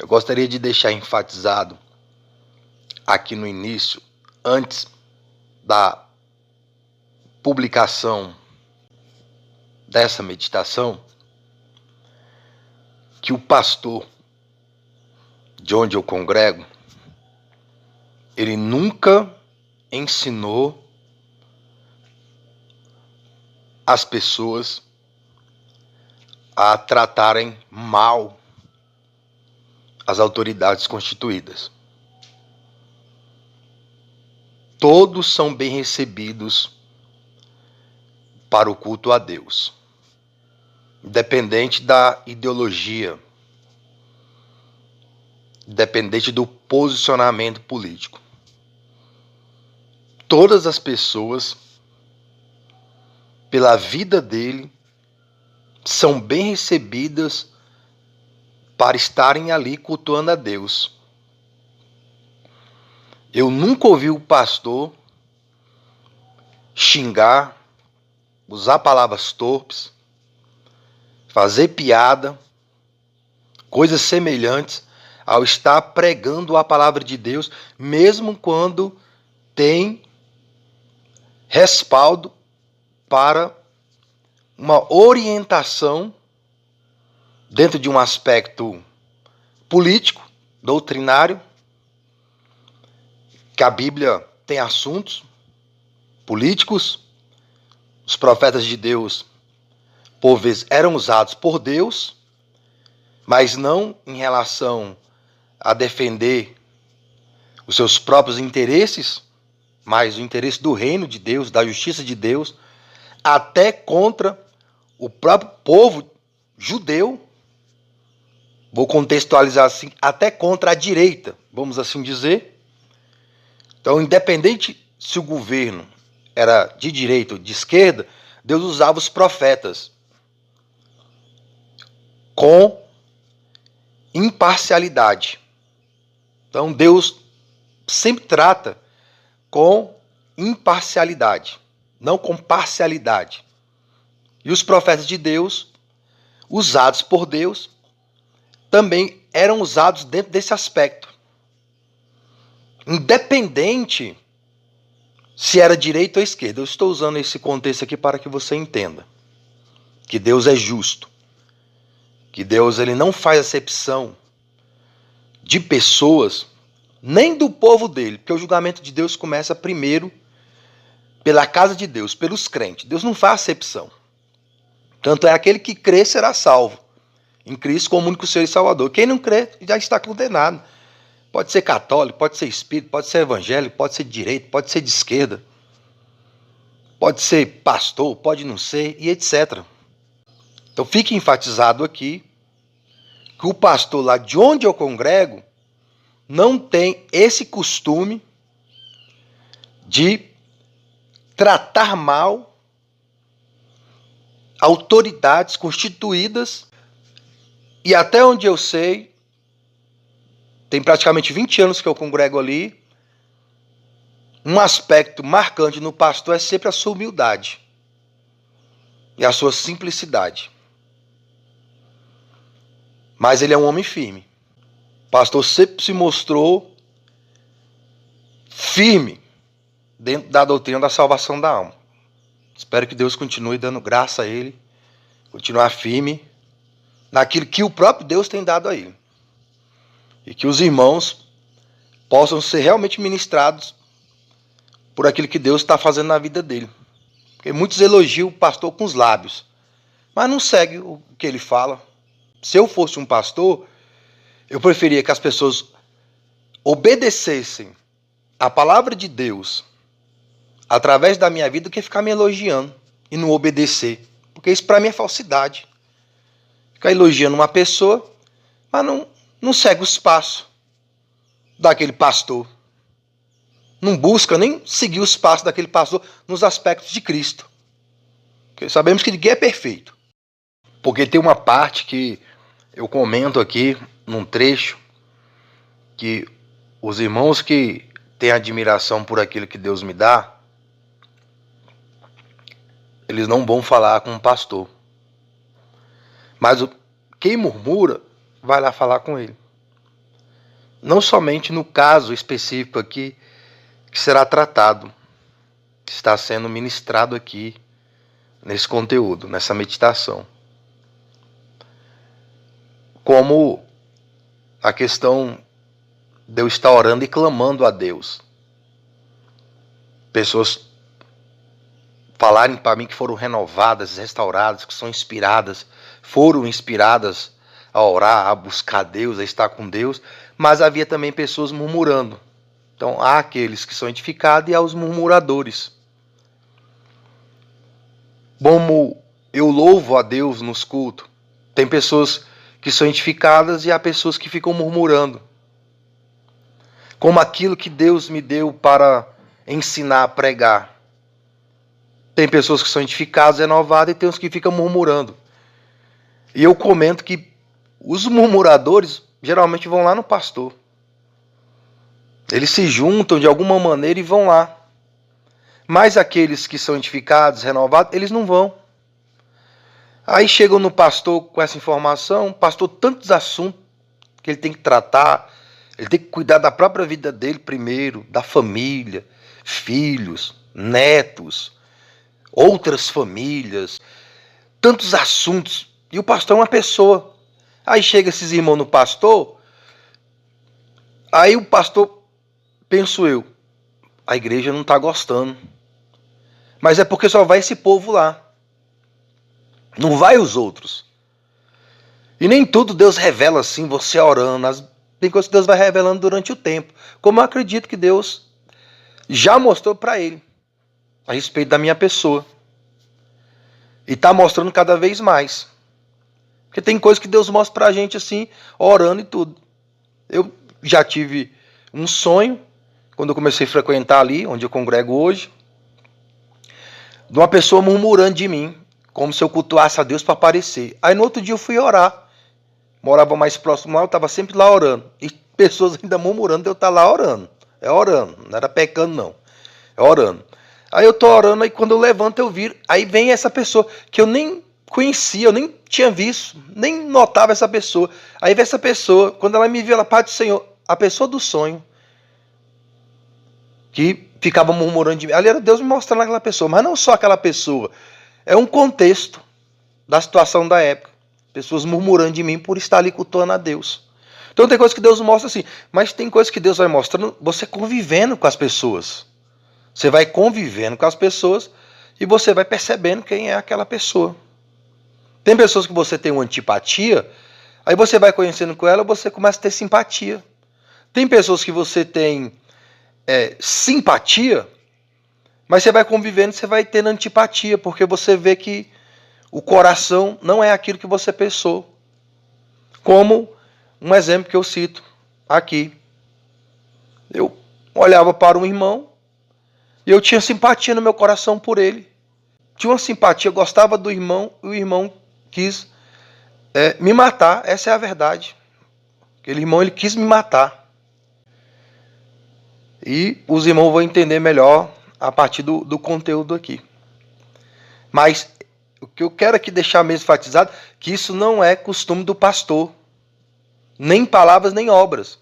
Eu gostaria de deixar enfatizado aqui no início, antes da publicação dessa meditação, que o pastor de onde eu congrego, ele nunca ensinou as pessoas a tratarem mal as autoridades constituídas. Todos são bem recebidos para o culto a Deus, independente da ideologia, independente do posicionamento político. Todas as pessoas, pela vida dele, são bem recebidas para estarem ali cultuando a Deus. Eu nunca ouvi o pastor xingar, usar palavras torpes, fazer piada, coisas semelhantes ao estar pregando a palavra de Deus, mesmo quando tem respaldo para uma orientação dentro de um aspecto político, doutrinário, que a Bíblia tem assuntos políticos. Os profetas de Deus, por vezes, eram usados por Deus, mas não em relação a defender os seus próprios interesses, mas o interesse do reino de Deus, da justiça de Deus, até contra o próprio povo judeu. Vou contextualizar assim, até contra a direita, vamos assim dizer. Então, independente se o governo era de direita ou de esquerda, Deus usava os profetas com imparcialidade. Então, Deus sempre trata com imparcialidade, não com parcialidade. E os profetas de Deus, usados por Deus, também eram usados dentro desse aspecto. Independente se era direita ou esquerda. Eu estou usando esse contexto aqui para que você entenda que Deus é justo, que Deus ele não faz acepção de pessoas, nem do povo dele, porque o julgamento de Deus começa primeiro pela casa de Deus, pelos crentes. Deus não faz acepção. Tanto é aquele que crê será salvo em Cristo como único Senhor e Salvador. Quem não crê já está condenado. Pode ser católico, pode ser espírita, pode ser evangélico, pode ser de direita, pode ser de esquerda, pode ser pastor, pode não ser, e etc. Então fique enfatizado aqui que o pastor lá de onde eu congrego não tem esse costume de tratar mal autoridades constituídas, e até onde eu sei, tem praticamente 20 anos que eu congrego ali, um aspecto marcante no pastor é sempre a sua humildade e a sua simplicidade. Mas ele é um homem firme. O pastor sempre se mostrou firme dentro da doutrina da salvação da alma. Espero que Deus continue dando graça a ele, continuar firme naquilo que o próprio Deus tem dado a ele. E que os irmãos possam ser realmente ministrados por aquilo que Deus está fazendo na vida dele. Porque muitos elogiam o pastor com os lábios, mas não seguem o que ele fala. Se eu fosse um pastor, eu preferia que as pessoas obedecessem a palavra de Deus através da minha vida do que ficar me elogiando e não obedecer. Porque isso para mim é falsidade. Ficar elogiando uma pessoa, mas não segue os passos daquele pastor. Não busca nem seguir os passos daquele pastor nos aspectos de Cristo. Porque sabemos que ninguém é perfeito. Porque tem uma parte que eu comento aqui, num trecho, que os irmãos que têm admiração por aquilo que Deus me dá, eles não vão falar com o pastor. Mas quem murmura, vai lá falar com ele. não somente no caso específico aqui que será tratado, que está sendo ministrado aqui nesse conteúdo, nessa meditação, como a questão de eu estar orando e clamando a Deus. Pessoas falarem para mim que foram renovadas, restauradas, que são inspiradas, foram inspiradas a orar, a buscar Deus, a estar com Deus, mas havia também pessoas murmurando. Então há aqueles que são edificados e há os murmuradores. Como eu louvo a Deus nos cultos, tem pessoas que são edificadas e há pessoas que ficam murmurando. Como aquilo que Deus me deu para ensinar a pregar. Tem pessoas que são edificadas, renovadas, e tem os que ficam murmurando. E eu comento que os murmuradores geralmente vão lá no pastor. Eles se juntam de alguma maneira e vão lá. Mas aqueles que são edificados, renovados, eles não vão. Aí chegam no pastor com essa informação, o pastor tantos assuntos que ele tem que tratar, ele tem que cuidar da própria vida dele primeiro, da família, filhos, netos, outras famílias, tantos assuntos. E o pastor é uma pessoa. Aí chega esses irmãos no pastor, aí o pastor, penso eu, a igreja não está gostando. Mas é porque só vai esse povo lá. Não vai os outros. E nem tudo Deus revela assim, você orando. Tem coisas que Deus vai revelando durante o tempo. Como eu acredito que Deus já mostrou para ele a respeito da minha pessoa. E está mostrando cada vez mais. Porque tem coisas que Deus mostra para a gente assim, orando e tudo. Eu já tive um sonho, quando eu comecei a frequentar ali, onde eu congrego hoje, de uma pessoa murmurando de mim, como se eu cultuasse a Deus para aparecer. Aí no outro dia eu fui orar. Morava mais próximo lá, eu estava sempre lá orando. E pessoas ainda murmurando de eu estar lá orando. É orando, não era pecando não. É orando. Aí eu tô orando, aí quando eu levanto eu viro. Aí vem essa pessoa que eu nem conhecia, eu nem tinha visto, nem notava essa pessoa. Aí vem essa pessoa, quando ela me viu, ela, Pai do Senhor, a pessoa do sonho, que ficava murmurando de mim. Ali era Deus me mostrando aquela pessoa, mas não só aquela pessoa. É um contexto da situação da época. Pessoas murmurando de mim por estar ali cultuando a Deus. Então tem coisas que Deus mostra assim, mas tem coisas que Deus vai mostrando você convivendo com as pessoas. Você vai convivendo com as pessoas e você vai percebendo quem é aquela pessoa. Tem pessoas que você tem uma antipatia, aí você vai conhecendo com ela, você começa a ter simpatia. Tem pessoas que você tem simpatia, mas você vai convivendo e você vai tendo antipatia, porque você vê que o coração não é aquilo que você pensou. Como um exemplo que eu cito aqui. Eu olhava para um irmão e eu tinha simpatia no meu coração por ele. Tinha uma simpatia, eu gostava do irmão e o irmão quis me matar. Essa é a verdade. Aquele irmão, ele quis me matar. E os irmãos vão entender melhor a partir do conteúdo aqui. Mas o que eu quero aqui deixar mesmo enfatizado, que isso não é costume do pastor. Nem palavras, nem obras.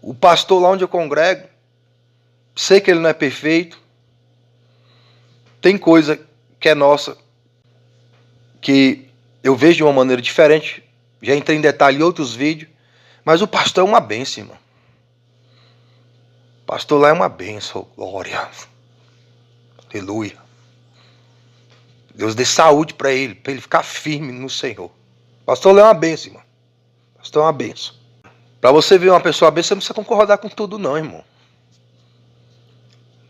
O pastor lá onde eu congrego, sei que ele não é perfeito. Tem coisa que é nossa, que eu vejo de uma maneira diferente. Já entrei em detalhe em outros vídeos. Mas o pastor é uma bênção, irmão. O pastor lá é uma bênção. Glória. Aleluia. Deus dê saúde para ele ficar firme no Senhor. O pastor lá é uma bênção, irmão. O pastor é uma bênção. Para você ver uma pessoa bênção, você não precisa concordar com tudo não, irmão.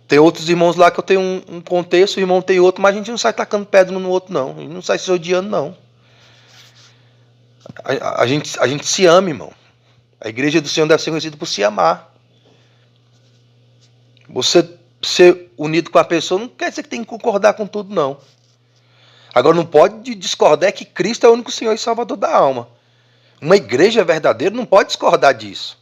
Tem outros irmãos lá que eu tenho um contexto, o irmão tem outro, mas a gente não sai tacando pedra um no outro, não. A gente não sai se odiando, não. A gente se ama, irmão. A igreja do Senhor deve ser conhecida por se amar. Você ser unido com a pessoa não quer dizer que tem que concordar com tudo, não. Agora não pode discordar que Cristo é o único Senhor e Salvador da alma. Uma igreja verdadeira não pode discordar disso.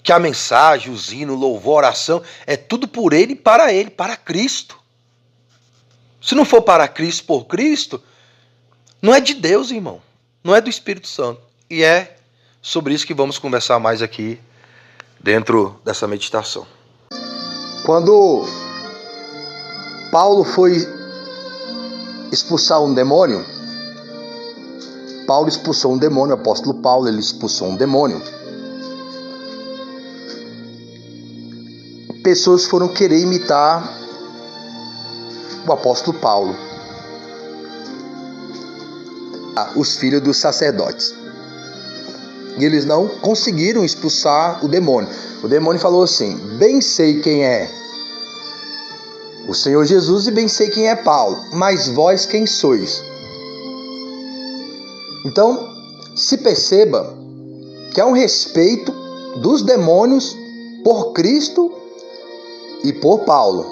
Que a mensagem, o hino, o louvor, a oração, é tudo por Ele, para Cristo. Se não for para Cristo, por Cristo, não é de Deus, irmão. Não é do Espírito Santo. E é Sobre isso que vamos conversar mais aqui dentro dessa meditação. Quando Paulo foi expulsar um demônio, Paulo expulsou um demônio, o apóstolo Paulo, ele expulsou um demônio. Pessoas foram querer imitar o apóstolo Paulo, os filhos dos sacerdotes. E eles não conseguiram expulsar o demônio. O demônio falou assim: bem sei quem é o Senhor Jesus e bem sei quem é Paulo, mas vós quem sois? Então, se perceba que há um respeito dos demônios por Cristo e por Paulo.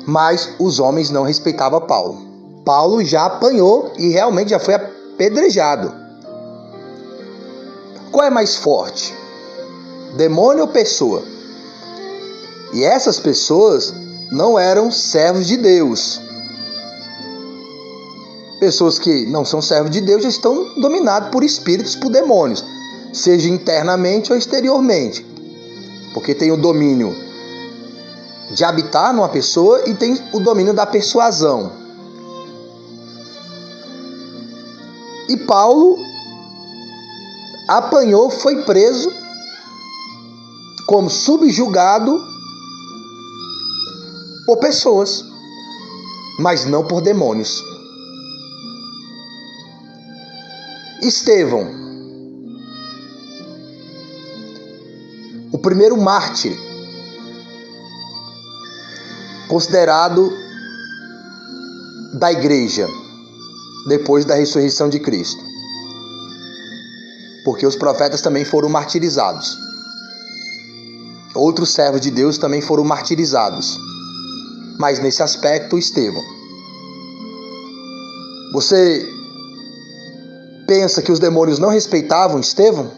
Mas os homens não respeitavam Paulo. Paulo já apanhou e realmente já foi apedrejado. Qual é mais forte? Demônio ou pessoa? E essas pessoas não eram servos de Deus. Pessoas que não são servos de Deus já estão dominadas por espíritos, por demônios, seja internamente ou exteriormente. Porque tem o domínio de habitar numa pessoa e tem o domínio da persuasão. E Paulo apanhou, foi preso, como subjugado por pessoas, mas não por demônios. Estevão, o primeiro mártir, considerado da igreja, depois da ressurreição de Cristo. Porque os profetas também foram martirizados. Outros servos de Deus também foram martirizados. Mas nesse aspecto, Estevão. Você pensa que os demônios não respeitavam Estevão?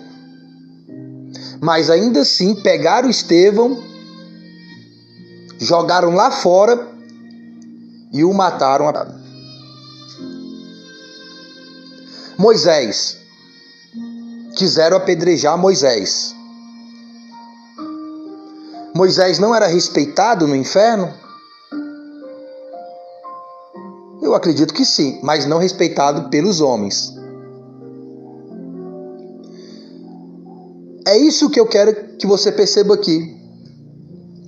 Mas ainda assim pegaram Estevão, jogaram lá fora e o mataram. Moisés. Quiseram apedrejar Moisés. Moisés não era respeitado no inferno? Eu acredito que sim, mas não respeitado pelos homens. É isso que eu quero que você perceba aqui.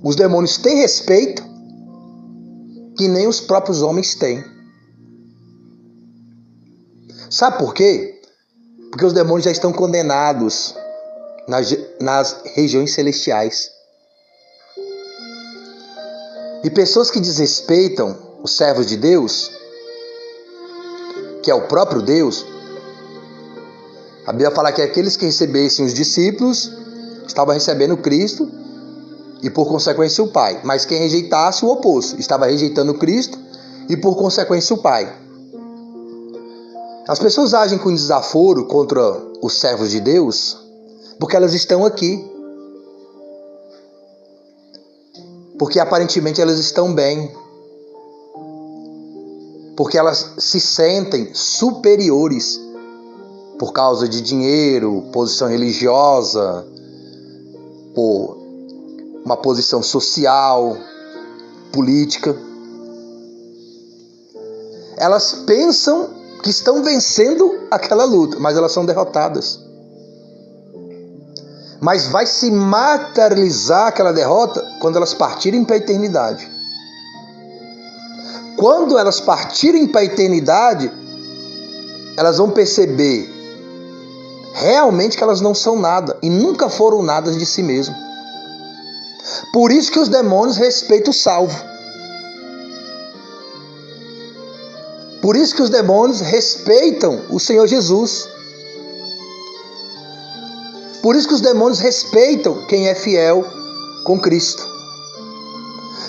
Os demônios têm respeito que nem os próprios homens têm. Sabe por quê? Porque os demônios já estão condenados nas regiões celestiais. E pessoas que desrespeitam os servos de Deus, que é o próprio Deus, a Bíblia fala que aqueles que recebessem os discípulos estavam recebendo Cristo e por consequência o Pai. Mas quem rejeitasse o oposto, estava rejeitando Cristo e por consequência o Pai. As pessoas agem com desaforo contra os servos de Deus porque elas estão aqui. Porque aparentemente elas estão bem. Porque elas se sentem superiores por causa de dinheiro, posição religiosa, por uma posição social, política. Elas pensam que estão vencendo aquela luta, mas elas são derrotadas. Mas vai se materializar aquela derrota quando elas partirem para a eternidade. Quando elas partirem para a eternidade, elas vão perceber realmente que elas não são nada e nunca foram nada de si mesmo. Por isso que os demônios respeitam o salvo. Por isso que os demônios respeitam o Senhor Jesus. Por isso que os demônios respeitam quem é fiel com Cristo.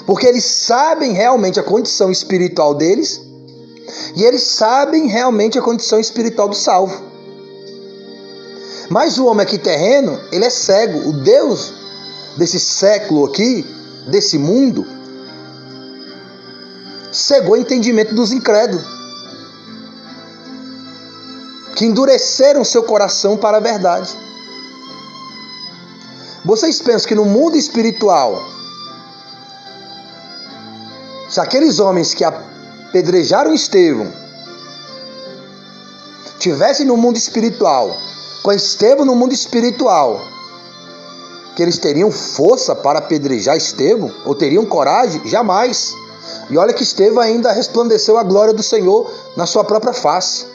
Porque eles sabem realmente a condição espiritual deles e eles sabem realmente a condição espiritual do salvo. Mas o homem aqui terreno, ele é cego. O Deus desse século aqui, desse mundo, cegou o entendimento dos incrédulos. que endureceram seu coração para a verdade. Vocês pensam que no mundo espiritual, se aqueles homens que apedrejaram Estevão tivessem no mundo espiritual, com Estevão no mundo espiritual, que eles teriam força para apedrejar Estevão? Ou teriam coragem? Jamais. E olha que Estevão ainda resplandeceu a glória do Senhor na sua própria face.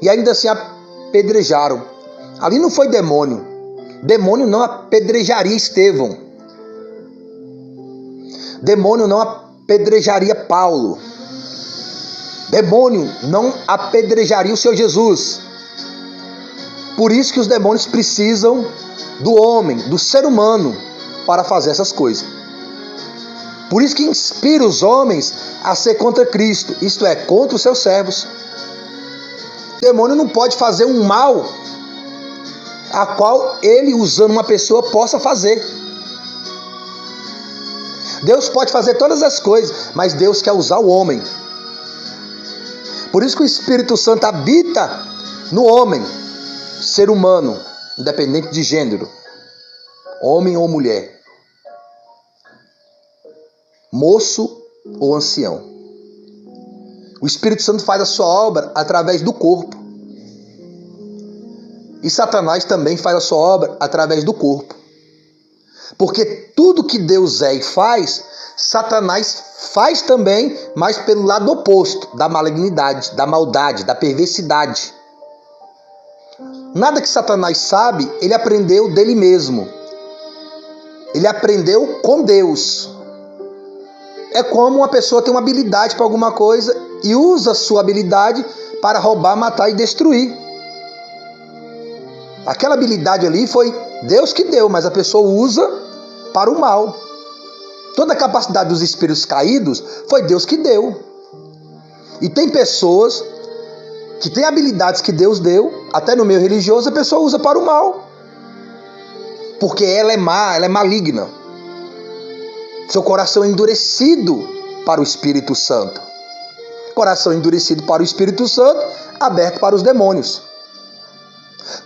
E ainda assim apedrejaram. Ali não foi demônio. Demônio não apedrejaria Estevão. Demônio não apedrejaria Paulo. Demônio não apedrejaria o Senhor Jesus. Por isso que os demônios precisam do homem, do ser humano, para fazer essas coisas. Por isso que inspira os homens a ser contra Cristo, isto é, contra os seus servos. O demônio não pode fazer um mal a qual ele, usando uma pessoa, possa fazer. Deus pode fazer todas as coisas, mas Deus quer usar o homem. Por isso que o Espírito Santo habita no homem, ser humano, independente de gênero, homem ou mulher, moço ou ancião. O Espírito Santo faz a sua obra através do corpo. E Satanás também faz a sua obra através do corpo. Porque tudo que Deus é e faz, Satanás faz também, mas pelo lado oposto, da malignidade, da maldade, da perversidade. Nada que Satanás sabe, ele aprendeu dele mesmo. Ele aprendeu com Deus. É como uma pessoa tem uma habilidade para alguma coisa e usa sua habilidade para roubar, matar e destruir. Aquela habilidade ali foi Deus que deu, mas a pessoa usa para o mal. Toda a capacidade dos espíritos caídos foi Deus que deu. E tem pessoas que têm habilidades que Deus deu, até no meio religioso a pessoa usa para o mal. Porque ela é má, ela é maligna. Seu coração é endurecido para o Espírito Santo. Coração endurecido para o Espírito Santo, aberto para os demônios.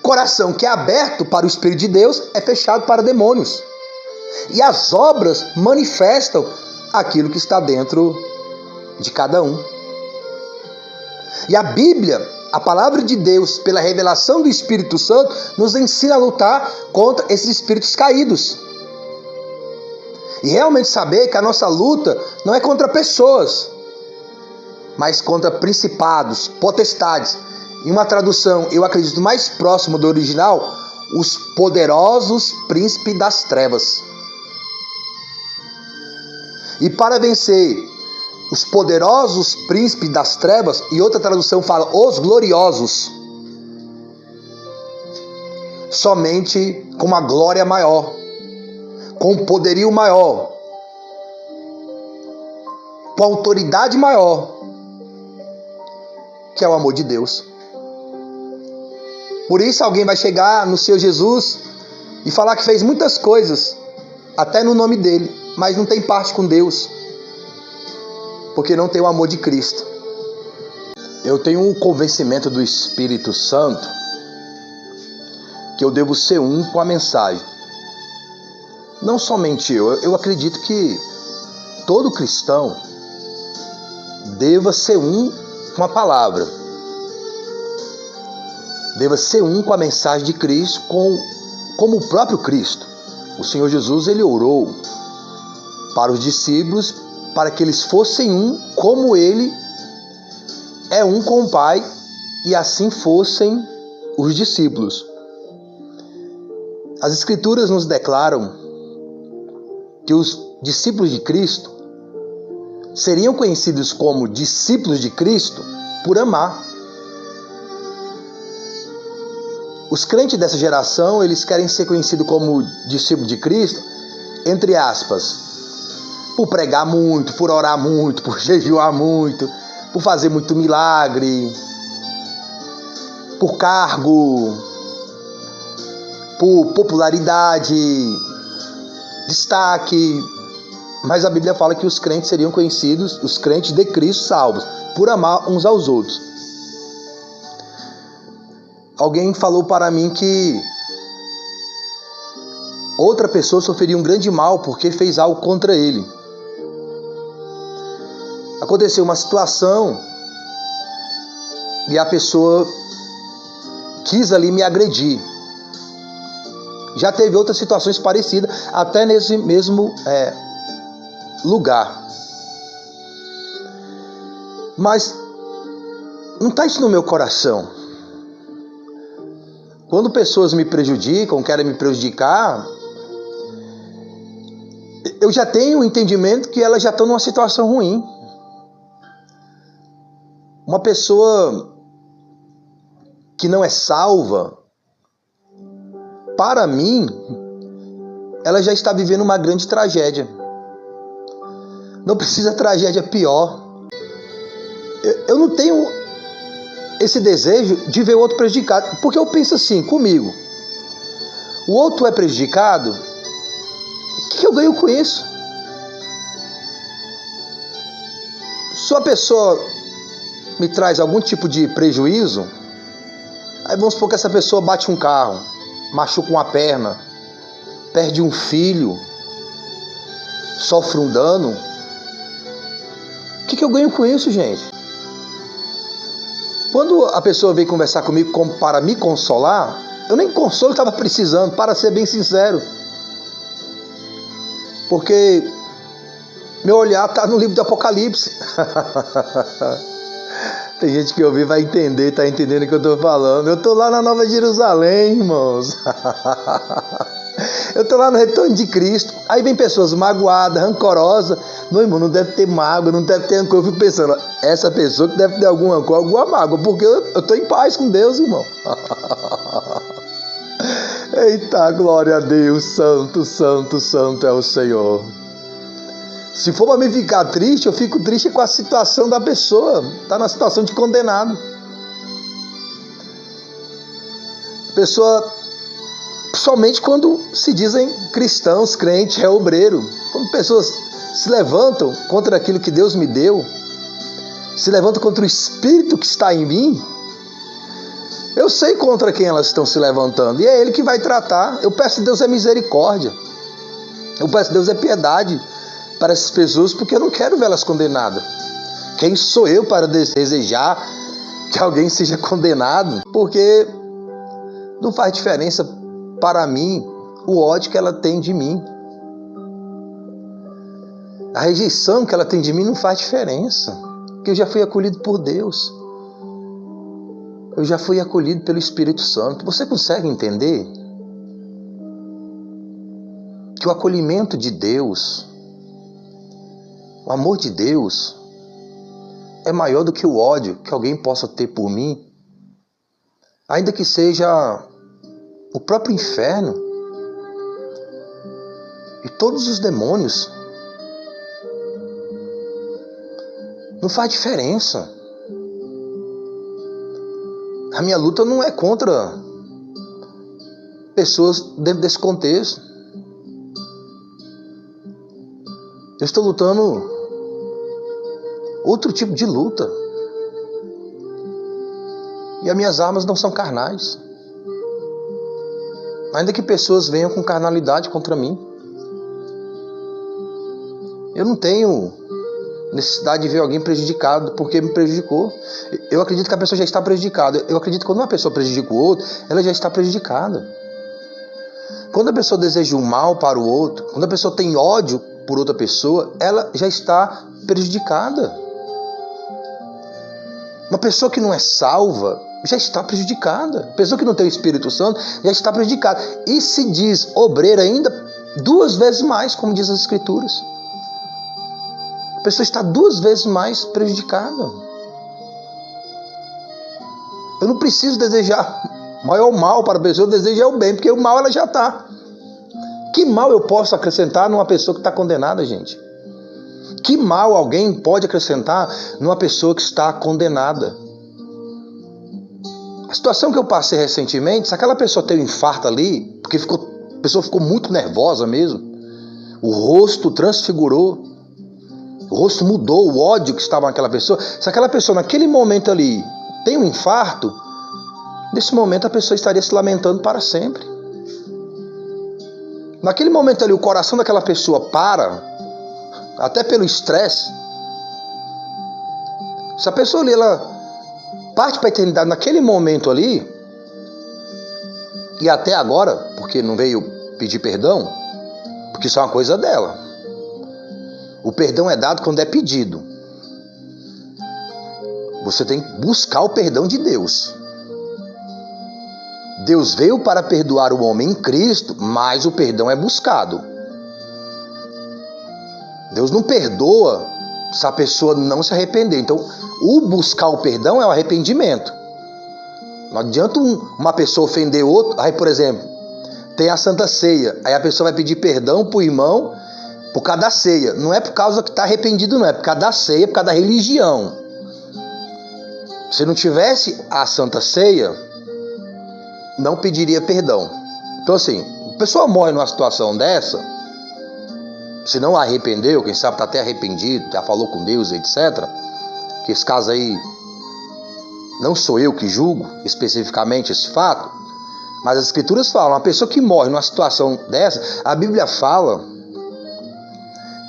Coração que é aberto para o Espírito de Deus é fechado para demônios. E as obras manifestam aquilo que está dentro de cada um. E a Bíblia, a palavra de Deus, pela revelação do Espírito Santo, nos ensina a lutar contra esses espíritos caídos. E realmente saber que a nossa luta não é contra pessoas, mas contra principados, potestades. Em uma tradução, eu acredito, mais próximo do original, os poderosos príncipes das trevas. E para vencer os poderosos príncipes das trevas, e outra tradução fala os gloriosos, somente com uma glória maior, com um poderio maior, com autoridade maior, que é o amor de Deus. Por isso alguém vai chegar no Senhor Jesus e falar que fez muitas coisas, até no nome dele, mas não tem parte com Deus, porque não tem o amor de Cristo. Eu tenho um convencimento do Espírito Santo que eu devo ser um com a mensagem. Não somente eu acredito que todo cristão deva ser um com a palavra, deva ser um com a mensagem de Cristo, como o próprio Cristo. O Senhor Jesus, ele orou para os discípulos para que eles fossem um como ele é um com o Pai, e assim fossem os discípulos. As Escrituras nos declaram que os discípulos de Cristo seriam conhecidos como discípulos de Cristo por amar. Os crentes dessa geração, eles querem ser conhecidos como discípulos de Cristo, entre aspas, por pregar muito, por orar muito, por jejuar muito, por fazer muito milagre, por cargo, por popularidade, destaque. Mas a Bíblia fala que os crentes seriam conhecidos, os crentes de Cristo salvos, por amar uns aos outros. alguém falou para mim que outra pessoa sofreria um grande mal porque fez algo contra ele. Aconteceu uma situação e a pessoa quis ali me agredir. Já teve outras situações parecidas, até nesse mesmo lugar. Mas não está isso no meu coração. Quando pessoas me prejudicam, querem me prejudicar, eu já tenho o entendimento que elas já estão numa situação ruim. Uma pessoa que não é salva, para mim, ela já está vivendo uma grande tragédia. Não precisa tragédia pior. Eu não tenho esse desejo de ver o outro prejudicado, porque eu penso assim, comigo, o outro é prejudicado, o que eu ganho com isso? Se uma pessoa me traz algum tipo de prejuízo, aí vamos supor que essa pessoa bate um carro, machuca uma perna, perde um filho, sofre um dano, o que eu ganho com isso, gente? Quando a pessoa veio conversar comigo para me consolar, eu nem consolo estava precisando, para ser bem sincero. Porque meu olhar está no livro do Apocalipse. Tem gente que ouvir vai entender, está entendendo o que eu estou falando. Eu estou lá na Nova Jerusalém, irmãos. Eu estou lá no retorno de Cristo. Aí vem pessoas magoadas, rancorosas. Meu irmão, não deve ter mágoa, não deve ter rancor. Eu fico pensando, essa pessoa que deve ter algum rancor, alguma mágoa, porque eu estou em paz com Deus, irmão. Eita, glória a Deus, santo, santo, santo é o Senhor. Se for para me ficar triste, eu fico triste com a situação da pessoa. Está na situação de condenado. A pessoa, somente quando se dizem cristãos, crentes, obreiro. Quando pessoas se levantam contra aquilo que Deus me deu, se levantam contra o Espírito que está em mim, eu sei contra quem elas estão se levantando. E é Ele que vai tratar. Eu peço a Deus misericórdia. Eu peço a Deus piedade para essas pessoas, porque eu não quero vê-las condenadas. Quem sou eu para desejar que alguém seja condenado? Porque não faz diferença para mim o ódio que ela tem de mim. A rejeição que ela tem de mim não faz diferença, porque eu já fui acolhido por Deus. Eu já fui acolhido pelo Espírito Santo. Você consegue entender que o acolhimento de Deus, o amor de Deus, é maior do que o ódio que alguém possa ter por mim? Ainda que seja o próprio inferno e todos os demônios, não faz diferença. A minha luta não é contra pessoas dentro desse contexto. Eu estou lutando outro tipo de luta. E as minhas armas não são carnais. Ainda que pessoas venham com carnalidade contra mim, eu não tenho necessidade de ver alguém prejudicado porque me prejudicou. Eu acredito que a pessoa já está prejudicada. Eu acredito que quando uma pessoa prejudica o outro, ela já está prejudicada. Quando a pessoa deseja o mal para o outro, quando a pessoa tem ódio por outra pessoa, ela já está prejudicada. Uma pessoa que não é salva já está prejudicada. A pessoa que não tem o Espírito Santo já está prejudicada. E se diz obreiro ainda 2 vezes mais, como diz as Escrituras. A pessoa está 2 vezes mais prejudicada. Eu não preciso desejar maior mal para a pessoa, eu desejo o bem, porque o mal ela já está. Que mal eu posso acrescentar numa pessoa que está condenada, gente? Que mal alguém pode acrescentar numa pessoa que está condenada? A situação que eu passei recentemente, se aquela pessoa teve um infarto ali, porque a pessoa ficou muito nervosa mesmo, o rosto transfigurou, o rosto mudou, o ódio que estava naquela pessoa. Se aquela pessoa naquele momento ali tem um infarto, nesse momento a pessoa estaria se lamentando para sempre. Naquele momento ali, o coração daquela pessoa para, até pelo estresse. Se a pessoa ali, ela parte para a eternidade naquele momento ali, e até agora, porque não veio pedir perdão, porque isso é uma coisa dela. O perdão é dado quando é pedido. Você tem que buscar o perdão de Deus. Deus veio para perdoar o homem em Cristo, mas o perdão é buscado. Deus não perdoa se a pessoa não se arrepender. Então, o buscar o perdão é o arrependimento. Não adianta uma pessoa ofender outro. Aí, por exemplo, tem a Santa Ceia. Aí a pessoa vai pedir perdão para o irmão por causa da ceia. Não é por causa que está arrependido, não. É por causa da ceia, por causa da religião. Se não tivesse a Santa Ceia, não pediria perdão. Então, assim, a pessoa morre numa situação dessa, se não arrependeu, quem sabe está até arrependido, já falou com Deus, etc. Que esse caso aí, não sou eu que julgo especificamente esse fato, mas as Escrituras falam, uma pessoa que morre numa situação dessa, a Bíblia fala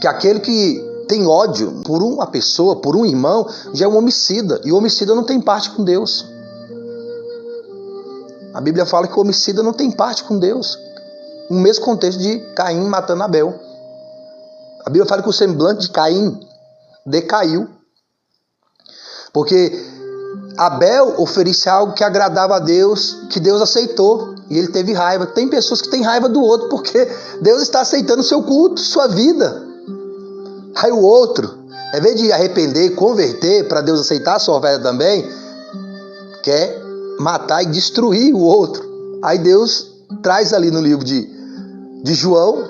que aquele que tem ódio por uma pessoa, por um irmão, já é um homicida, e o homicida não tem parte com Deus. A Bíblia fala que o homicida não tem parte com Deus. No mesmo contexto de Caim matando Abel. A Bíblia fala que o semblante de Caim decaiu. Porque Abel oferecia algo que agradava a Deus, que Deus aceitou. E ele teve raiva. Tem pessoas que têm raiva do outro porque Deus está aceitando o seu culto, sua vida. Aí o outro, ao invés de arrepender e converter para Deus aceitar a sua oferta também, quer matar e destruir o outro. Aí Deus traz ali no livro de João,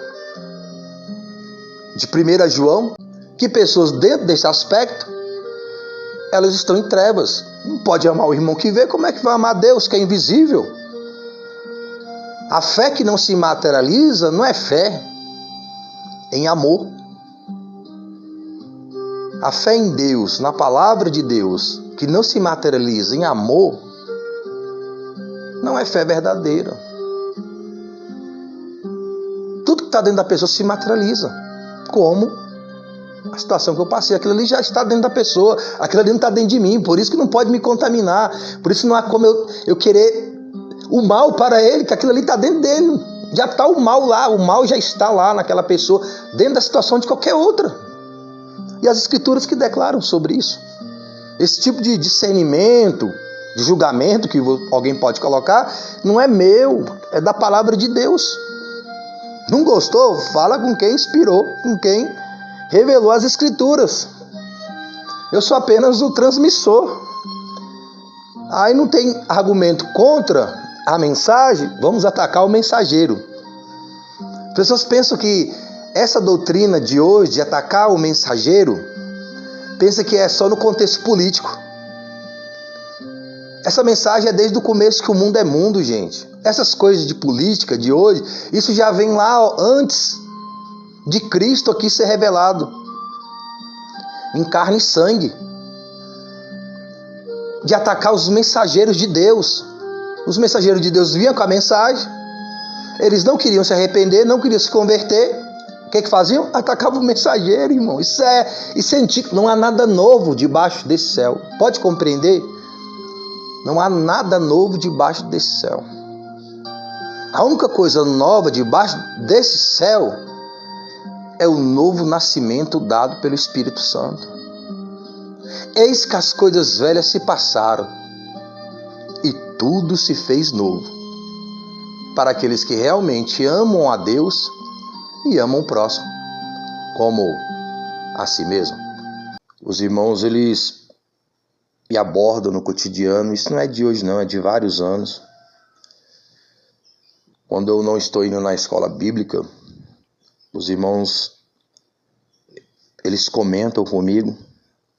de 1 João, que pessoas dentro desse aspecto, elas estão em trevas. Não pode amar o irmão que vê, como é que vai amar Deus, que é invisível? A fé que não se materializa não é fé em amor. A fé em Deus, na palavra de Deus, que não se materializa em amor, não é fé verdadeira. Tudo que está dentro da pessoa se materializa. Como a situação que eu passei. Aquilo ali já está dentro da pessoa. Aquilo ali não está dentro de mim. Por isso que não pode me contaminar. Por isso não há como eu querer o mal para ele, que aquilo ali está dentro dele. Já está o mal lá. O mal já está lá naquela pessoa, dentro da situação de qualquer outra. E as Escrituras que declaram sobre isso. Esse tipo de discernimento, de julgamento que alguém pode colocar, não é meu, é da palavra de Deus. Não gostou? Fala com quem inspirou, com quem revelou as Escrituras. Eu sou apenas o transmissor. Aí não tem argumento contra a mensagem, vamos atacar o mensageiro. As pessoas pensam que essa doutrina de hoje, de atacar o mensageiro, pensa que é só no contexto político. Essa mensagem é desde o começo que o mundo é mundo, gente. Essas coisas de política de hoje, isso já vem lá antes de Cristo aqui ser revelado. Em carne e sangue. De atacar os mensageiros de Deus. Os mensageiros de Deus vinham com a mensagem. Eles não queriam se arrepender, não queriam se converter. O que faziam? Atacavam o mensageiro, irmão. Isso é antigo. Não há nada novo debaixo desse céu. Pode compreender? Não há nada novo debaixo desse céu. A única coisa nova debaixo desse céu é o novo nascimento dado pelo Espírito Santo. Eis que as coisas velhas se passaram e tudo se fez novo. Para aqueles que realmente amam a Deus e amam o próximo como a si mesmo. Os irmãos, eles me abordam no cotidiano. Isso não é de hoje não, é de vários anos. Quando eu não estou indo na escola bíblica, os irmãos, eles comentam comigo.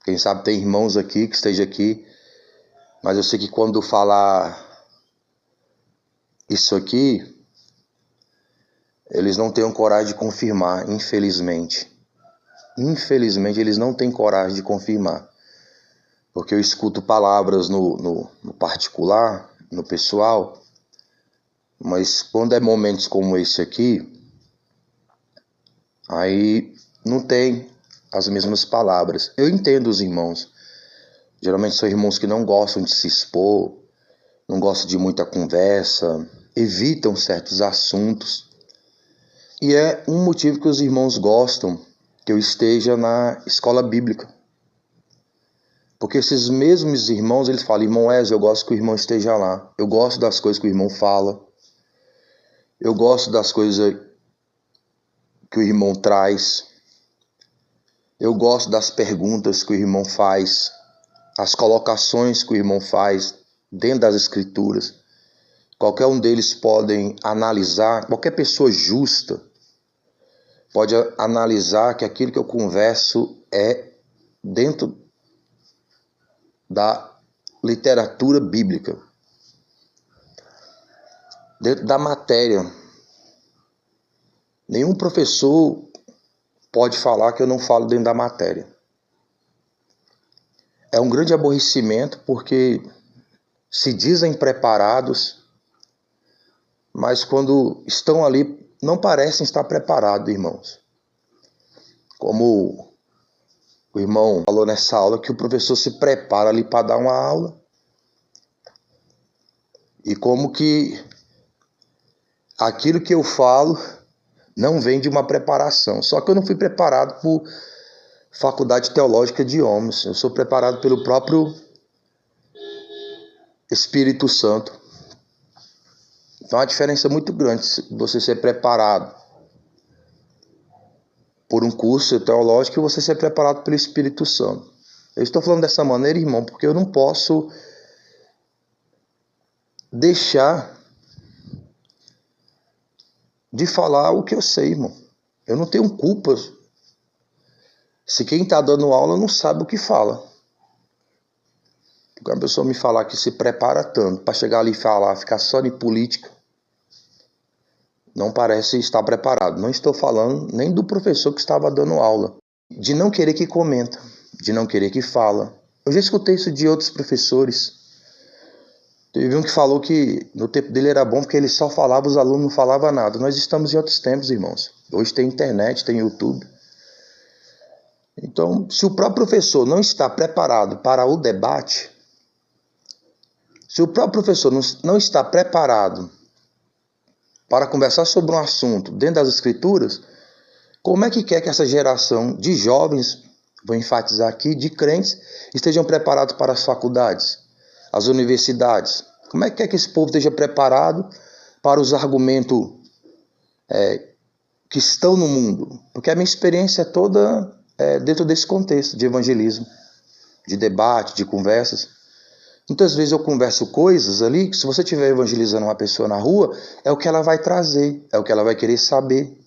Quem sabe tem irmãos aqui que estejam aqui, mas eu sei que quando falar isso aqui, eles não têm coragem de confirmar, infelizmente. Infelizmente, eles não têm coragem de confirmar. Porque eu escuto palavras no particular, no pessoal, mas quando é momentos como esse aqui, aí não tem as mesmas palavras. Eu entendo os irmãos. Geralmente são irmãos que não gostam de se expor, não gostam de muita conversa, evitam certos assuntos. E é um motivo que os irmãos gostam que eu esteja na escola bíblica. Porque esses mesmos irmãos, eles falam: irmão Wesley, eu gosto que o irmão esteja lá. Eu gosto das coisas que o irmão fala. Eu gosto das coisas que o irmão traz. Eu gosto das perguntas que o irmão faz, as colocações que o irmão faz dentro das escrituras. Qualquer um deles podem analisar, qualquer pessoa justa pode analisar que aquilo que eu converso é dentro da literatura bíblica, dentro da matéria. Nenhum professor pode falar que eu não falo dentro da matéria. É um grande aborrecimento porque se dizem preparados, mas quando estão ali não parecem estar preparados, irmãos. Como o irmão falou nessa aula, que o professor se prepara ali para dar uma aula, e como que aquilo que eu falo não vem de uma preparação. Só que eu não fui preparado por faculdade teológica de homens. Eu sou preparado pelo próprio Espírito Santo. Então, a diferença é muito grande você ser preparado por um curso teológico e você ser preparado pelo Espírito Santo. Eu estou falando dessa maneira, irmão, porque eu não posso deixar de falar o que eu sei, irmão. Eu não tenho culpa se quem está dando aula não sabe o que fala. Porque uma pessoa me falar que se prepara tanto para chegar ali e falar, ficar só de política, não parece estar preparado. Não estou falando nem do professor que estava dando aula, de não querer que comenta, de não querer que fala. Eu já escutei isso de outros professores. Teve um que falou que no tempo dele era bom porque ele só falava, os alunos não falavam nada. Nós estamos em outros tempos, irmãos. Hoje tem internet, tem YouTube. Então, se o próprio professor não está preparado para o debate, se o próprio professor não está preparado para conversar sobre um assunto dentro das escrituras, como é que quer que essa geração de jovens, vou enfatizar aqui, de crentes, estejam preparados para as faculdades, as universidades? Como é que quer que esse povo esteja preparado para os argumentos que estão no mundo? Porque a minha experiência é toda dentro desse contexto de evangelismo, de debate, de conversas. Muitas vezes eu converso coisas ali que, se você estiver evangelizando uma pessoa na rua, é o que ela vai trazer, é o que ela vai querer saber.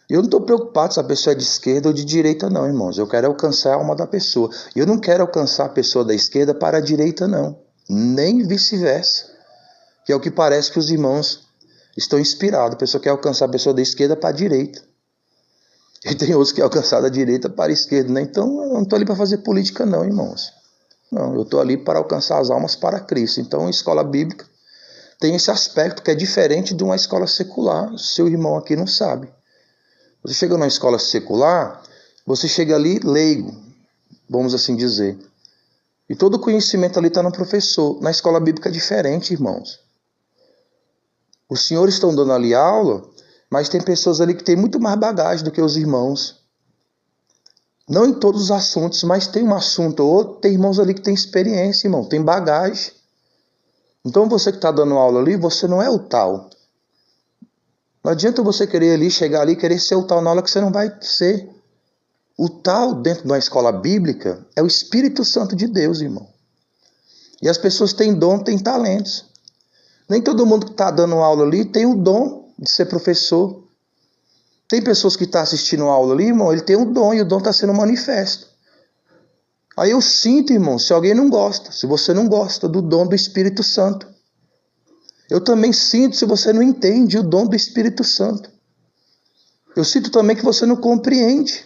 E eu não estou preocupado se a pessoa é de esquerda ou de direita, não, irmãos. Eu quero alcançar a alma da pessoa. E eu não quero alcançar a pessoa da esquerda para a direita, não. Nem vice-versa. Que é o que parece que os irmãos estão inspirados. A pessoa quer alcançar a pessoa da esquerda para a direita. E tem outros que querem alcançar da direita para a esquerda, né? Então eu não estou ali para fazer política, não, irmãos. Não, eu estou ali para alcançar as almas para Cristo. Então a escola bíblica tem esse aspecto que é diferente de uma escola secular. O seu irmão aqui não sabe. Você chega numa escola secular, você chega ali leigo, vamos assim dizer. E todo o conhecimento ali está no professor. Na escola bíblica é diferente, irmãos. Os senhores estão dando ali aula, mas tem pessoas ali que têm muito mais bagagem do que os irmãos. Não em todos os assuntos, mas tem um assunto ou outro, tem irmãos ali que tem experiência, irmão, tem bagagem. Então você que está dando aula ali, você não é o tal. Não adianta você querer ali, chegar ali e querer ser o tal na aula, que você não vai ser. O tal dentro de uma escola bíblica é o Espírito Santo de Deus, irmão. E as pessoas têm dom, têm talentos. Nem todo mundo que está dando aula ali tem o dom de ser professor. Tem pessoas que estão assistindo a aula ali, irmão, ele tem um dom e o dom está sendo manifesto. Aí eu sinto, irmão, se alguém não gosta, se você não gosta do dom do Espírito Santo. Eu também sinto se você não entende o dom do Espírito Santo. Eu sinto também que você não compreende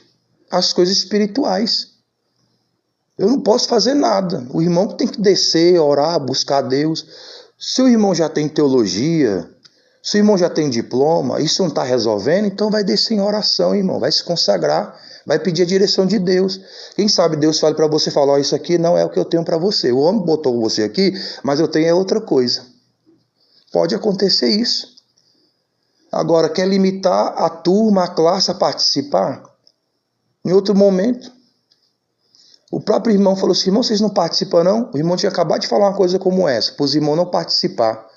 as coisas espirituais. Eu não posso fazer nada. O irmão tem que descer, orar, buscar Deus. Se o irmão já tem teologia, se o irmão já tem diploma, isso não está resolvendo, então vai descer em oração, irmão. Vai se consagrar, vai pedir a direção de Deus. Quem sabe Deus fale para você, falar, isso aqui não é o que eu tenho para você. O homem botou você aqui, mas eu tenho outra coisa. Pode acontecer isso. Agora, quer limitar a turma, a classe a participar? Em outro momento, o próprio irmão falou assim, irmão, vocês não participam não? O irmão tinha acabado de falar uma coisa como essa, para os irmãos não participar.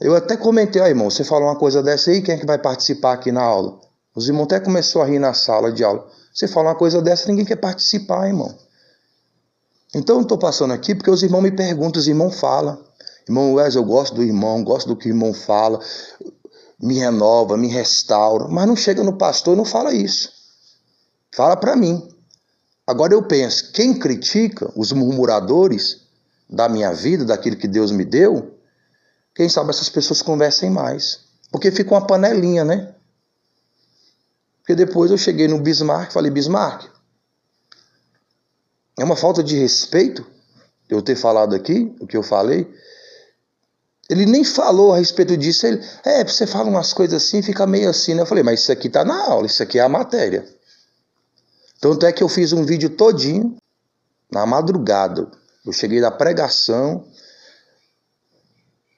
Eu até comentei, irmão, você falou uma coisa dessa aí, quem é que vai participar aqui na aula? Os irmãos até começaram a rir na sala de aula. Você fala uma coisa dessa, ninguém quer participar, irmão. Então eu estou passando aqui porque os irmãos me perguntam, os irmãos falam. Irmão Wesley, eu gosto do irmão, gosto do que o irmão fala, me renova, me restaura. Mas não chega no pastor e não fala isso. Fala para mim. Agora eu penso, quem critica os murmuradores da minha vida, daquilo que Deus me deu, quem sabe essas pessoas conversem mais. Porque fica uma panelinha, né? Porque depois eu cheguei no Bismarck e falei, Bismarck, é uma falta de respeito eu ter falado aqui, o que eu falei. Ele nem falou a respeito disso. Ele, você fala umas coisas assim, fica meio assim, né? Eu falei, mas isso aqui tá na aula, isso aqui é a matéria. Tanto é que eu fiz um vídeo todinho, na madrugada. Eu cheguei da pregação,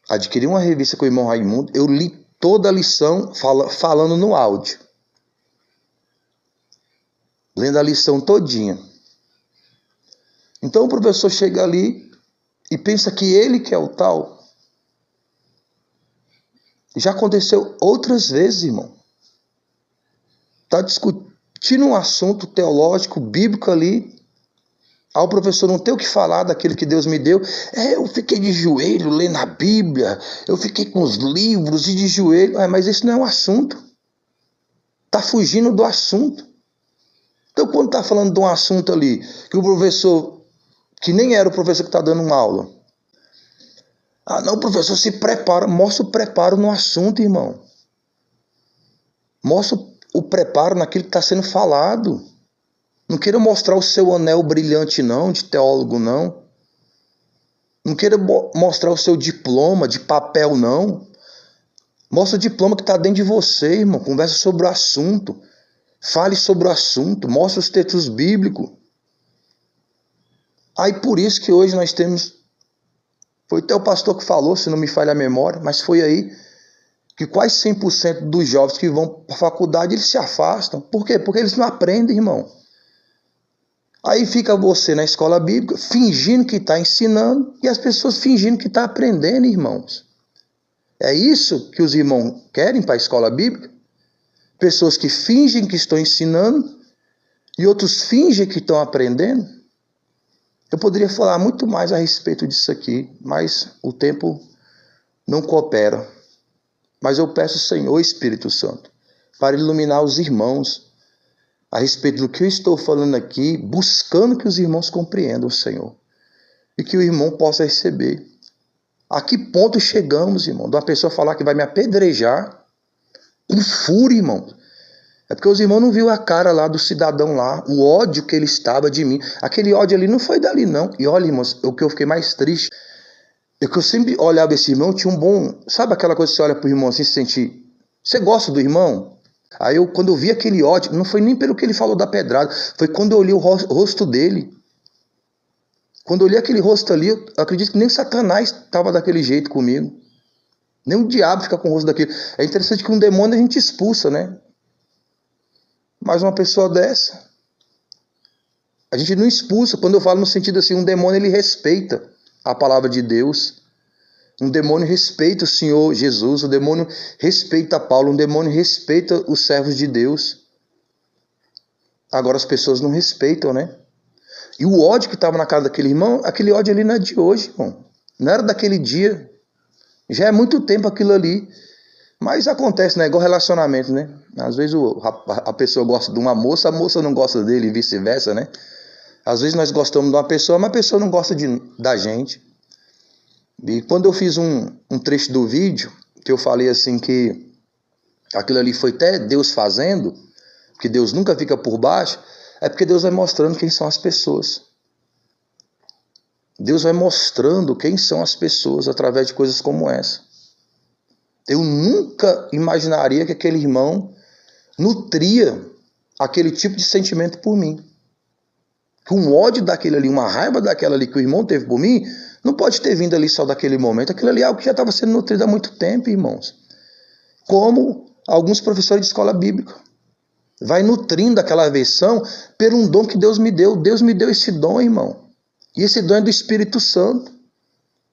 adquiri uma revista com o irmão Raimundo, eu li toda a lição falando no áudio. Lendo a lição todinha. Então o professor chega ali e pensa que ele que é o tal. Já aconteceu outras vezes, irmão. Está discutindo um assunto teológico, bíblico ali. Aí o professor não tem o que falar daquilo que Deus me deu. Eu fiquei de joelho lendo a Bíblia. Eu fiquei com os livros e de joelho. Mas isso não é um assunto. Está fugindo do assunto. Então quando está falando de um assunto ali, que o professor, que nem era o professor que está dando uma aula. Não, professor, se prepara. Mostra o preparo no assunto, irmão. Mostra o preparo naquilo que está sendo falado. Não queira mostrar o seu anel brilhante, não, de teólogo, não. Não queira mostrar o seu diploma de papel, não. Mostra o diploma que está dentro de você, irmão. Conversa sobre o assunto. Fale sobre o assunto. Mostra os textos bíblicos. Aí por isso que hoje nós temos... Foi até o pastor que falou, se não me falha a memória, mas foi aí que quase 100% dos jovens que vão para a faculdade, eles se afastam. Por quê? Porque eles não aprendem, irmão. Aí fica você na escola bíblica fingindo que está ensinando e as pessoas fingindo que estão aprendendo, irmãos. É isso que os irmãos querem para a escola bíblica? Pessoas que fingem que estão ensinando e outros fingem que estão aprendendo? Eu poderia falar muito mais a respeito disso aqui, mas o tempo não coopera. Mas eu peço, Senhor Espírito Santo, para iluminar os irmãos a respeito do que eu estou falando aqui, buscando que os irmãos compreendam, Senhor, e que o irmão possa receber. A que ponto chegamos, irmão, de uma pessoa falar que vai me apedrejar com fúria, irmão? É porque os irmãos não viram a cara lá do cidadão lá, o ódio que ele estava de mim. Aquele ódio ali não foi dali, não. E olha, irmãos, o que eu fiquei mais triste é que eu sempre olhava esse irmão, tinha um bom... Sabe aquela coisa que você olha pro irmão assim, se sentir... Você gosta do irmão? Aí quando eu vi aquele ódio, não foi nem pelo que ele falou da pedrada, foi quando eu olhei o rosto dele. Quando eu olhei aquele rosto ali, eu acredito que nem Satanás estava daquele jeito comigo. Nem o diabo fica com o rosto daquele. É interessante que um demônio a gente expulsa, né? Mas uma pessoa dessa, a gente não expulsa. Quando eu falo no sentido assim, um demônio ele respeita a palavra de Deus. Um demônio respeita o Senhor Jesus. Um demônio respeita Paulo. Um demônio respeita os servos de Deus. Agora as pessoas não respeitam, né? E o ódio que estava na casa daquele irmão, aquele ódio ali não é de hoje, irmão. Não era daquele dia. Já é muito tempo aquilo ali. Mas acontece, né? Igual relacionamento, né? Às vezes a pessoa gosta de uma moça, a moça não gosta dele e vice-versa, né? Às vezes nós gostamos de uma pessoa, mas a pessoa não gosta da gente. E quando eu fiz um trecho do vídeo, que eu falei assim que aquilo ali foi até Deus fazendo, que Deus nunca fica por baixo, É porque Deus vai mostrando quem são as pessoas. Deus vai mostrando quem são as pessoas através de coisas como essa. Eu nunca imaginaria que aquele irmão nutria aquele tipo de sentimento por mim. Que um ódio daquele ali, uma raiva daquela ali que o irmão teve por mim, não pode ter vindo ali só daquele momento. Aquilo ali é algo que já estava sendo nutrido há muito tempo, irmãos. Como alguns professores de escola bíblica. Vai nutrindo aquela aversão por um dom que Deus me deu. Deus me deu esse dom, irmão. E esse dom é do Espírito Santo.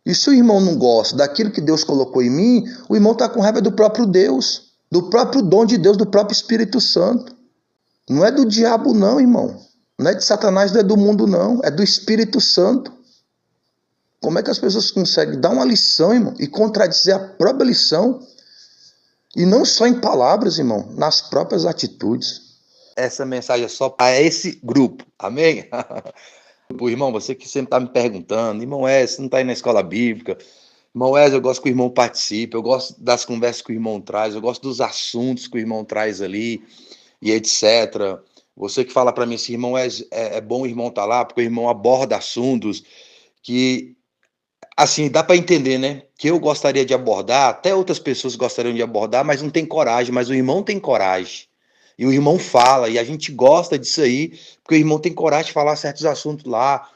E se o irmão não gosta daquilo que Deus colocou em mim, o irmão está com raiva do próprio Deus, do próprio dom de Deus, do próprio Espírito Santo. Não é do diabo não, irmão. Não é de Satanás, não é do mundo não. É do Espírito Santo. Como é que as pessoas conseguem dar uma lição, irmão, e contradizer a própria lição? E não só em palavras, irmão, nas próprias atitudes. Essa mensagem é só para esse grupo. Amém? Pô, irmão, você que sempre está me perguntando, irmão você não está aí na escola bíblica. Irmão eu gosto que o irmão participe, eu gosto das conversas que o irmão traz, eu gosto dos assuntos que o irmão traz ali, e etc. Você que fala para mim assim, irmão é bom o irmão estar lá, porque o irmão aborda assuntos que, assim, dá para entender, né? Que eu gostaria de abordar, até outras pessoas gostariam de abordar, mas não tem coragem, mas o irmão tem coragem. E o irmão fala, e a gente gosta disso aí, porque o irmão tem coragem de falar certos assuntos lá,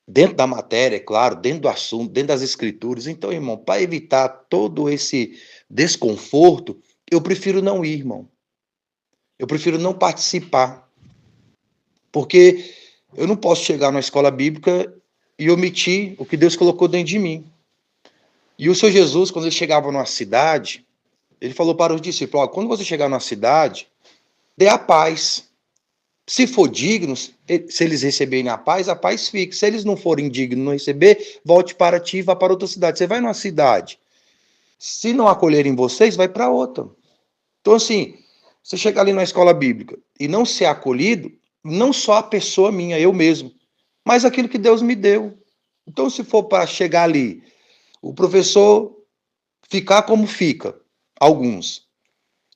dentro da matéria, é claro, dentro do assunto, dentro das escrituras. Então, irmão, para evitar todo esse desconforto, eu prefiro não ir, irmão. Eu prefiro não participar. Porque eu não posso chegar na escola bíblica e omitir o que Deus colocou dentro de mim. E o Senhor Jesus, quando ele chegava numa cidade, ele falou para os discípulos, quando você chegar numa cidade, dê a paz. Se for dignos, se eles receberem a paz fica. Se eles não forem dignos, não receber, volte para ti e vá para outra cidade. Você vai numa cidade, se não acolherem vocês, vai para outra. Então, assim, você chegar ali na escola bíblica e não ser acolhido, não só a pessoa minha, eu mesmo, mas aquilo que Deus me deu. Então, se for para chegar ali, o professor ficar como fica, alguns,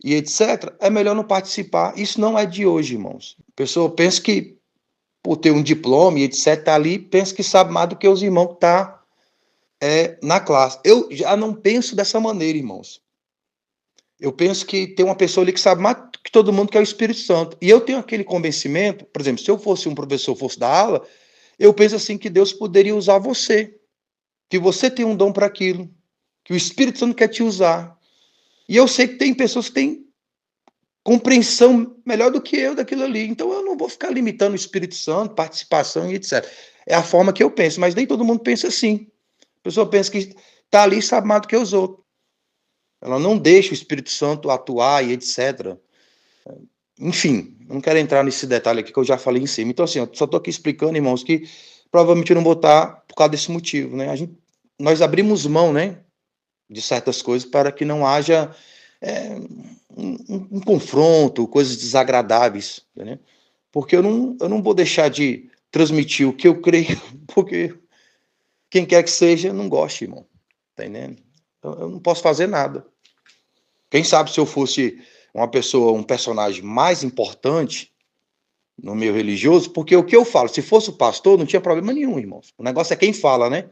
e etc., é melhor não participar. Isso não é de hoje, irmãos. A pessoa pensa que, por ter um diploma e etc., tá ali, pensa que sabe mais do que os irmãos que estão na classe. Eu já não penso dessa maneira, irmãos. Eu penso que tem uma pessoa ali que sabe mais que todo mundo, que é o Espírito Santo. E eu tenho aquele convencimento, por exemplo, se eu fosse um professor, fosse dar aula, eu penso assim que Deus poderia usar você. Que você tem um dom para aquilo. Que o Espírito Santo quer te usar. E eu sei que tem pessoas que têm compreensão melhor do que eu daquilo ali. Então eu não vou ficar limitando o Espírito Santo, participação e etc. É a forma que eu penso, mas nem todo mundo pensa assim. A pessoa pensa que está ali e sabe mais do que os outros. Ela não deixa o Espírito Santo atuar e etc. Enfim, não quero entrar nesse detalhe aqui que eu já falei em cima. Então, assim, eu só estou aqui explicando, irmãos, que provavelmente eu não vou estar por causa desse motivo, né? Nós abrimos mão, né, de certas coisas para que não haja um confronto, coisas desagradáveis, né? Porque eu não vou deixar de transmitir o que eu creio, porque quem quer que seja não gosta, irmão. Tá entendendo? Então, eu não posso fazer nada. Quem sabe se eu fosse uma pessoa, um personagem mais importante no meio religioso, porque o que eu falo, se fosse o pastor, não tinha problema nenhum, irmãos. O negócio é quem fala, né?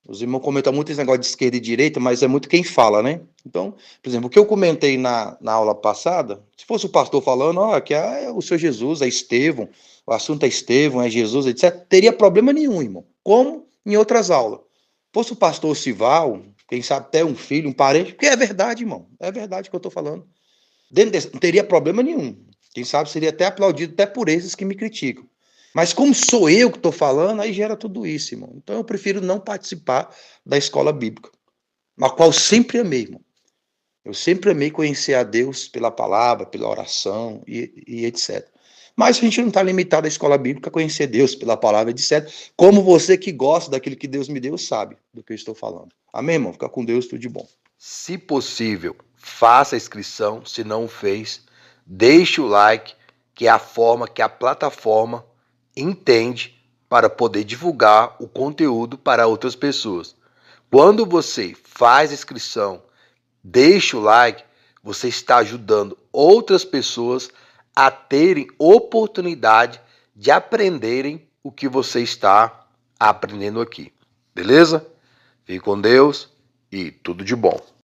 Os irmãos comentam muito esse negócio de esquerda e direita, mas é muito quem fala, né? Então, por exemplo, o que eu comentei na aula passada, se fosse o pastor falando, que é o Senhor Jesus, é Estevão, o assunto é Estevão, é Jesus, etc., teria problema nenhum, irmão. Como em outras aulas. Fosse o pastor Sival, quem sabe até um filho, um parente, porque é verdade, irmão. É verdade que eu estou falando. Não teria problema nenhum. Quem sabe seria até aplaudido até por esses que me criticam. Mas como sou eu que estou falando, aí gera tudo isso, irmão. Então eu prefiro não participar da escola bíblica, a qual sempre amei, irmão. Eu sempre amei conhecer a Deus pela palavra, pela oração e etc. Mas a gente não está limitado à escola bíblica a conhecer Deus pela palavra, etc. Como você que gosta daquilo que Deus me deu sabe do que eu estou falando. Amém, irmão? Fica com Deus, tudo de bom. Se possível, faça a inscrição. Se não fez, deixe o like, que é a forma que a plataforma entende para poder divulgar o conteúdo para outras pessoas. Quando você faz a inscrição, deixa o like, você está ajudando outras pessoas a terem oportunidade de aprenderem o que você está aprendendo aqui. Beleza? Fique com Deus e tudo de bom.